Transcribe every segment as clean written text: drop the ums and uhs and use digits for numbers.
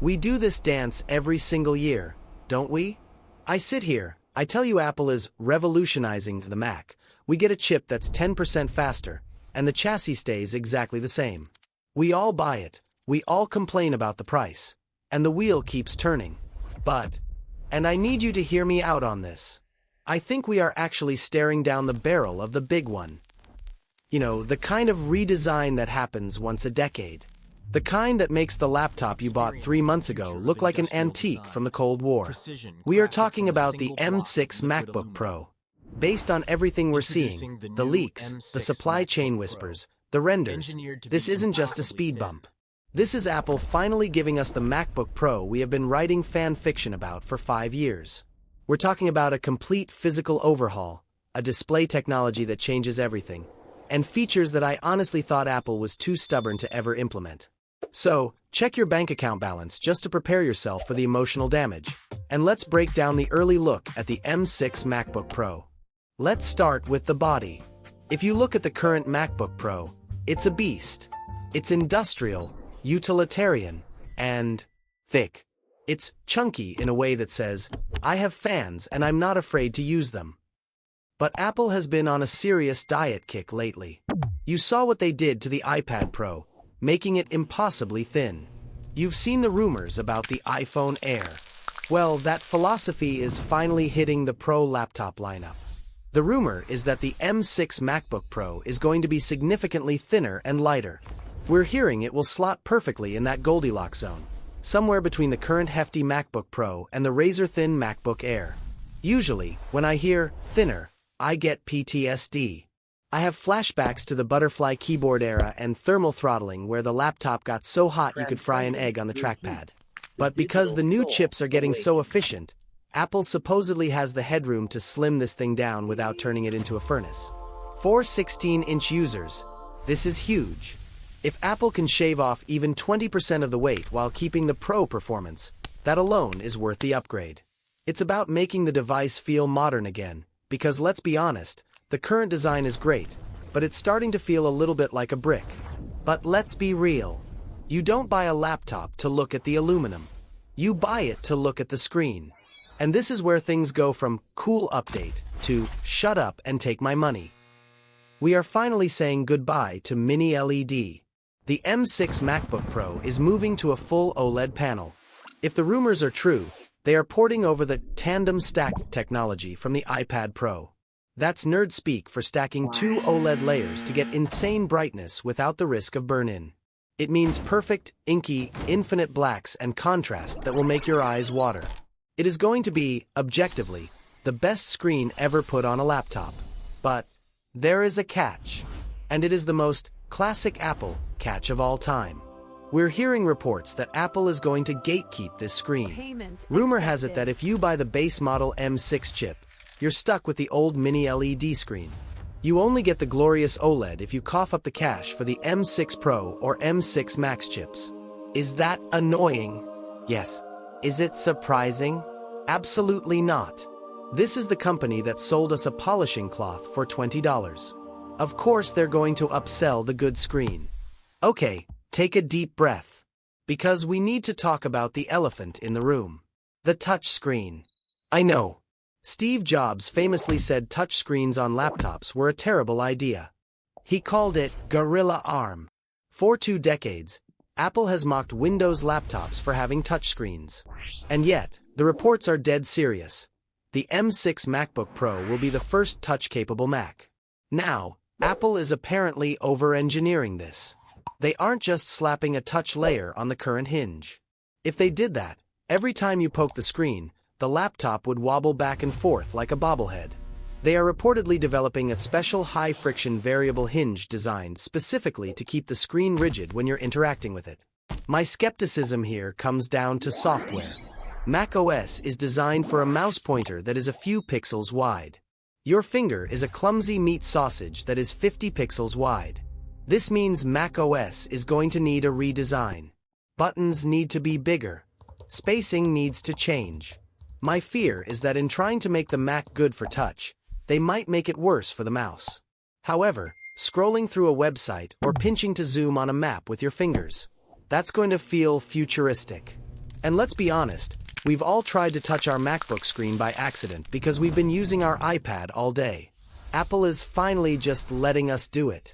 We do this dance every single year, don't we? I sit here, I tell you Apple is revolutionizing the Mac. We get a chip that's 10% faster, and the chassis stays exactly the same. We all buy it, we all complain about the price, and the wheel keeps turning. But, and I need you to hear me out on this, I think we are actually staring down the barrel of the big one. You know, the kind of redesign that happens once a decade. The kind that makes the laptop you bought 3 months ago look like an antique from the Cold War. We are talking about the M6 MacBook Pro. Based on everything we're seeing, the leaks, the supply chain whispers, the renders, this isn't just a speed bump. This is Apple finally giving us the MacBook Pro we have been writing fan fiction about for 5 years. We're talking about a complete physical overhaul, a display technology that changes everything, and features that I honestly thought Apple was too stubborn to ever implement. So, check your bank account balance just to prepare yourself for the emotional damage, and let's break down the early look at the M6 MacBook Pro. Let's start with the body. If you look at the current MacBook Pro, it's a beast. It's industrial, utilitarian, and thick. It's chunky in a way that says, I have fans and I'm not afraid to use them. But Apple has been on a serious diet kick lately. You saw what they did to the iPad Pro, making it impossibly thin. You've seen the rumors about the iPhone Air. Well, that philosophy is finally hitting the Pro laptop lineup. The rumor is that the M6 MacBook Pro is going to be significantly thinner and lighter. We're hearing it will slot perfectly in that Goldilocks zone, somewhere between the current hefty MacBook Pro and the razor-thin MacBook Air. Usually, when I hear thinner, I get PTSD. I have flashbacks to the butterfly keyboard era and thermal throttling where the laptop got so hot you could fry an egg on the trackpad. But because the new chips are getting so efficient, Apple supposedly has the headroom to slim this thing down without turning it into a furnace. For 16-inch users, this is huge. If Apple can shave off even 20% of the weight while keeping the Pro performance, that alone is worth the upgrade. It's about making the device feel modern again, because let's be honest, the current design is great, but it's starting to feel a little bit like a brick. But let's be real. You don't buy a laptop to look at the aluminum. You buy it to look at the screen. And this is where things go from cool update to shut up and take my money. We are finally saying goodbye to mini LED. The M6 MacBook Pro is moving to a full OLED panel. If the rumors are true, they are porting over the tandem stack technology from the iPad Pro. That's nerd speak for stacking 2 OLED layers to get insane brightness without the risk of burn-in. It means perfect, inky, infinite blacks and contrast that will make your eyes water. It is going to be, objectively, the best screen ever put on a laptop. But there is a catch. And it is the most classic Apple catch of all time. We're hearing reports that Apple is going to gatekeep this screen. Rumor has it that if you buy the base model M6 chip, you're stuck with the old mini LED screen. You only get the glorious OLED if you cough up the cash for the M6 Pro or M6 Max chips. Is that annoying? Yes. Is it surprising? Absolutely not. This is the company that sold us a polishing cloth for $20. Of course they're going to upsell the good screen. Okay, take a deep breath. Because we need to talk about the elephant in the room. The touch screen. I know. Steve Jobs famously said touchscreens on laptops were a terrible idea. He called it Gorilla Arm. For 2 decades, Apple has mocked Windows laptops for having touchscreens. And yet, the reports are dead serious. The M6 MacBook Pro will be the first touch-capable Mac. Now, Apple is apparently over-engineering this. They aren't just slapping a touch layer on the current hinge. If they did that, every time you poke the screen, the laptop would wobble back and forth like a bobblehead. They are reportedly developing a special high-friction variable hinge designed specifically to keep the screen rigid when you're interacting with it. My skepticism here comes down to software. macOS is designed for a mouse pointer that is a few pixels wide. Your finger is a clumsy meat sausage that is 50 pixels wide. This means macOS is going to need a redesign. Buttons need to be bigger. Spacing needs to change. My fear is that in trying to make the Mac good for touch, they might make it worse for the mouse. However, scrolling through a website or pinching to zoom on a map with your fingers, that's going to feel futuristic. And let's be honest, we've all tried to touch our MacBook screen by accident because we've been using our iPad all day. Apple is finally just letting us do it.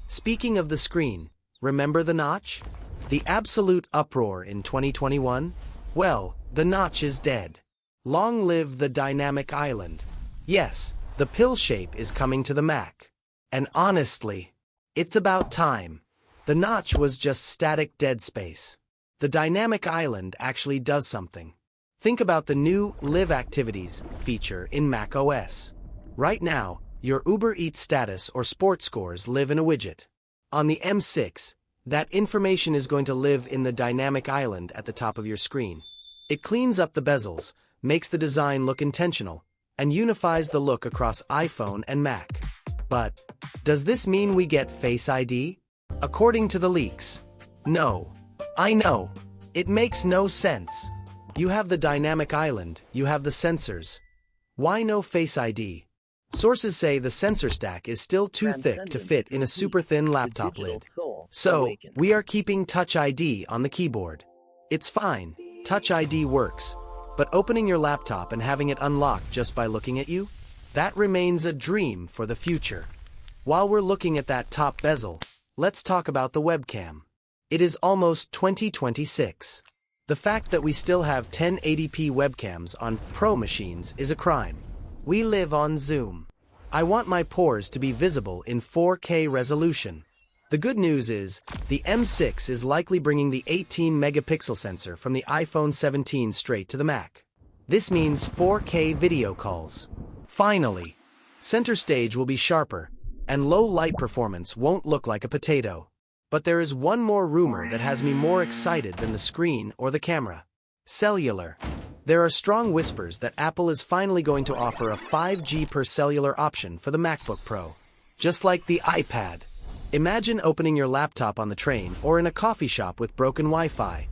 Speaking of the screen, remember the notch? The absolute uproar in 2021? Well, the notch is dead. Long live the dynamic island. Yes, the pill shape is coming to the Mac. And honestly, it's about time. The notch was just static dead space. The dynamic island actually does something. Think about the new Live Activities feature in macOS. Right now, your Uber Eats status or sports scores live in a widget. On the M6, that information is going to live in the dynamic island at the top of your screen. It cleans up the bezels, makes the design look intentional, and unifies the look across iPhone and Mac. But, does this mean we get Face ID? According to the leaks, no. I know. It makes no sense. You have the dynamic island, you have the sensors. Why no Face ID? Sources say the sensor stack is still too thick to fit in a super thin laptop lid. So, we are keeping Touch ID on the keyboard. It's fine, Touch ID works, but opening your laptop and having it unlocked just by looking at you? That remains a dream for the future. While we're looking at that top bezel, let's talk about the webcam. It is almost 2026. The fact that we still have 1080p webcams on Pro machines is a crime. We live on Zoom. I want my pores to be visible in 4K resolution. The good news is, the M6 is likely bringing the 18-megapixel sensor from the iPhone 17 straight to the Mac. This means 4K video calls. Finally, center stage will be sharper, and low light performance won't look like a potato. But there is one more rumor that has me more excited than the screen or the camera. Cellular. There are strong whispers that Apple is finally going to offer a 5G per cellular option for the MacBook Pro. Just like the iPad. Imagine opening your laptop on the train or in a coffee shop with broken Wi-Fi.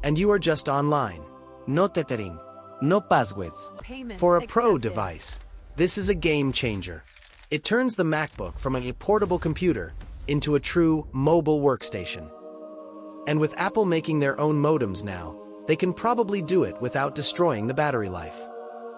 And you are just online. No tethering. No passwords. For a Pro device, this is a game changer. It turns the MacBook from a portable computer into a true mobile workstation. And with Apple making their own modems now, they can probably do it without destroying the battery life.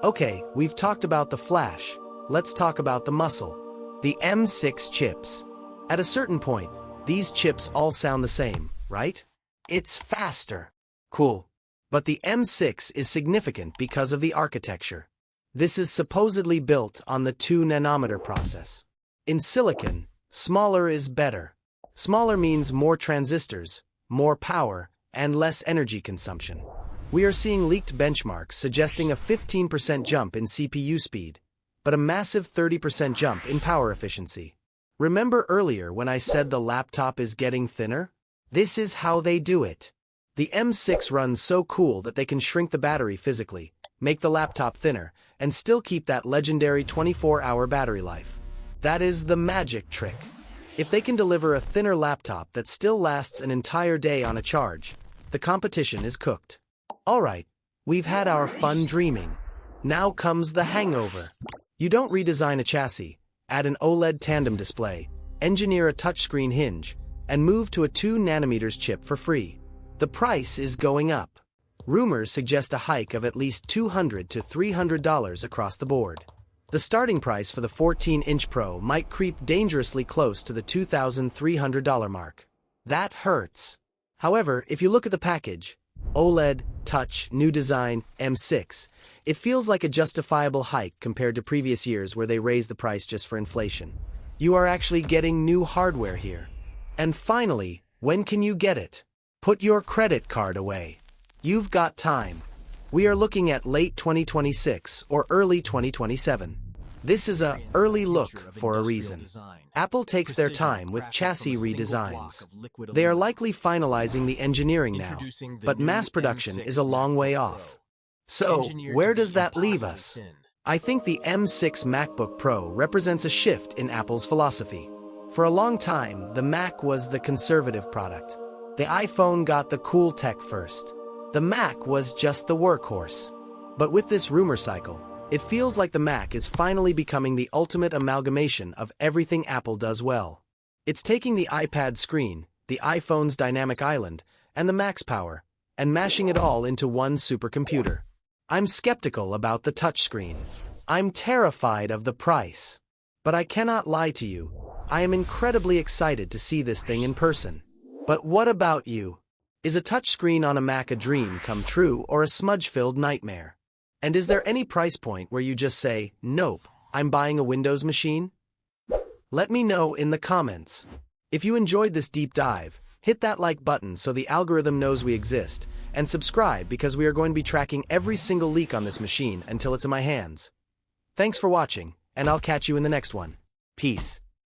Okay, we've talked about the flash. Let's talk about the muscle. The M6 chips. At a certain point, these chips all sound the same, right? It's faster. Cool. But the M6 is significant because of the architecture. This is supposedly built on the 2-nanometer process. In silicon, smaller is better. Smaller means more transistors, more power, and less energy consumption. We are seeing leaked benchmarks suggesting a 15% jump in CPU speed, but a massive 30% jump in power efficiency. Remember earlier when I said the laptop is getting thinner? This is how they do it. The M6 runs so cool that they can shrink the battery physically, make the laptop thinner, and still keep that legendary 24-hour battery life. That is the magic trick. If they can deliver a thinner laptop that still lasts an entire day on a charge, the competition is cooked. Alright, we've had our fun dreaming. Now comes the hangover. You don't redesign a chassis, add an OLED tandem display, engineer a touchscreen hinge, and move to a 2-nanometer chip for free. The price is going up. Rumors suggest a hike of at least $200 to $300 across the board. The starting price for the 14-inch Pro might creep dangerously close to the $2,300 mark. That hurts. However, if you look at the package, OLED, touch, new design, M6, it feels like a justifiable hike compared to previous years where they raised the price just for inflation. You are actually getting new hardware here. And finally, when can you get it? Put your credit card away. You've got time. We are looking at late 2026 or early 2027. This is an early look for a reason. Apple takes their time with chassis redesigns. They are likely finalizing the engineering now, but mass production is a long way off. So, where does that leave us? I think the M6 MacBook Pro represents a shift in Apple's philosophy. For a long time, the Mac was the conservative product. The iPhone got the cool tech first. The Mac was just the workhorse. But with this rumor cycle, it feels like the Mac is finally becoming the ultimate amalgamation of everything Apple does well. It's taking the iPad screen, the iPhone's dynamic island, and the Mac's power, and mashing it all into one supercomputer. I'm skeptical about the touchscreen. I'm terrified of the price. But I cannot lie to you. I am incredibly excited to see this thing in person. But what about you? Is a touchscreen on a Mac a dream come true or a smudge-filled nightmare? And is there any price point where you just say, nope, I'm buying a Windows machine? Let me know in the comments. If you enjoyed this deep dive, hit that like button so the algorithm knows we exist, and subscribe because we are going to be tracking every single leak on this machine until it's in my hands. Thanks for watching, and I'll catch you in the next one. Peace.